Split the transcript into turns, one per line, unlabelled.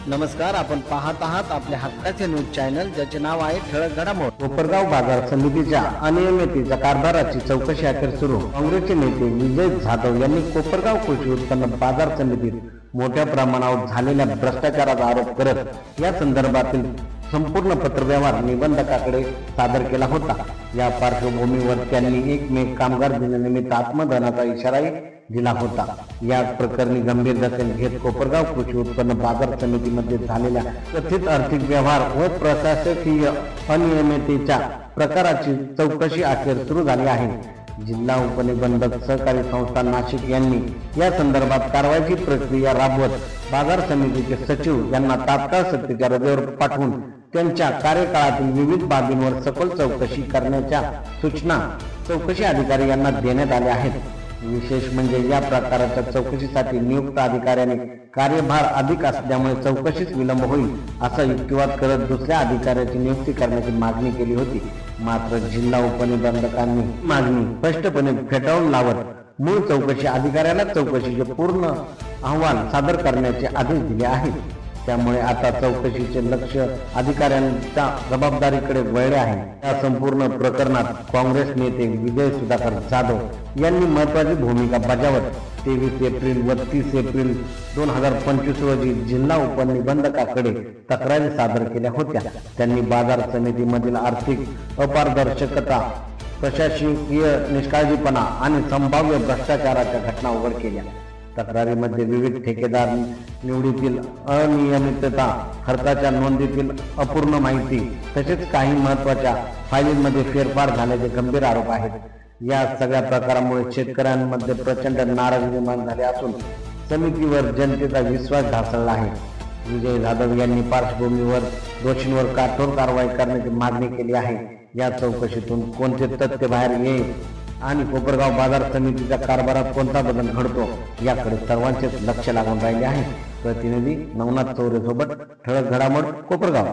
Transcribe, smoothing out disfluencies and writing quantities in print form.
नमस्कार, आपण पाहत आहात आपल्या हक्काचे न्यूज चॅनल, ज्याचे नाव आहे ठळक घडामोड।
कोपरगाव बाजार समितीच्या अनियमिततेच्या कारभाराची चौकशी अखेर सुरू। काँग्रेसचे नेते विजय जाधव यांनी कोपरगाव कृषी उत्पन्न बाजार समितीत मोठ्या प्रमाणावर झालेल्या भ्रष्टाचाराचा आरोप करत या संदर्भातील संपूर्ण पत्रव्यवहार निबंधकाकडे सादर केला होता। या पार्श्वभूमीवर त्यांनी 1 मे कामगार दिनानिमित्त आत्मदहनाचा इशाराही दिला होता। या प्रकरणी गंभीर दखल घेत कोपरगाव कृषी उत्पन्न बाजार समितीमध्ये झालेल्या कथित आर्थिक व्यवहार व प्रशासकीय अनियमिततेच्या प्रकाराची चौकशी अखेर सुरू झाली आहे। जिल्हा उपनिबंधक सहकारी संस्था नाशिक यांनी या संदर्भात कारवाईची प्रक्रिया राबवत बाजार समितीचे सचिव यांना तात्काळ सक्तीच्या रजेवर पाठवून त्यांच्या कार्यकाळातील विविध बाबींवर सखोल चौकशी करण्याच्या सूचना चौकशी अधिकारी यांना देण्यात आल्या आहेत। विशेष म्हणजे या प्रकाराच्या चौकशीसाठी नियुक्त अधिकाऱ्याने कार्यभार अधिक असल्यामुळे चौकशीस विलंब होईल असा युक्तिवाद करत दुसऱ्या अधिकाऱ्याची नियुक्ती करण्याची मागणी केली होती। मात्र जिल्हा उपनिबंधकांनी मागणी स्पष्टपणे फेटाळून लावत मूळ चौकशी अधिकाऱ्याला चौकशीचे पूर्ण अहवाल सादर करण्याचे आदेश दिले आहेत। त्यामुळे आता चौकशीचे लक्ष अधिकाऱ्यांच्या जबाबदारीकडे वळले आहे। या संपूर्ण प्रकरणात काँग्रेस नेते विजय सुधाकर जाधव यांनी महत्त्वाची भूमिका बजावत 23 एप्रिल व 30 एप्रिल 2025 रोजी जिल्हा उपनिबंधकाकडे तक्रारी सादर केल्या होत्या। त्यांनी बाजार समितीमधील आर्थिक अपारदर्शकता, प्रशासकीय निष्काळजीपणा आणि संभाव्य भ्रष्टाचाराच्या घटना उघड केल्या। तक्रारीमध्ये विविध ठेकेदार निवडीतील अनियमितता, खर्चाच्या नोंदीतील अपूर्ण माहिती तसेच काही महत्त्वाच्या फायलींमध्ये फेरफार झाल्याचे गंभीर आरोप आहेत। या सगळ्या प्रकारामुळे शेतकऱ्यांमध्ये प्रचंड नाराजी निर्माण झाली असून समितीवर जनतेचा विश्वास ढासळला आहे। विजय जाधव यांनी पार्श्वभूमीवर दोषींवर कठोर कारवाई करण्याची मागणी केली आहे। या चौकशीतून कोणते तथ्य बाहेर येईल आणि कोपरगाव बाजार समितीच्या कारभारात कोणता बदल घडतो याकडे सर्वांचेच लक्ष लागून राहिले आहे। प्रतिनिधी नवनाथ चौरे सोबत ठळक घडामोड, कोपरगाव।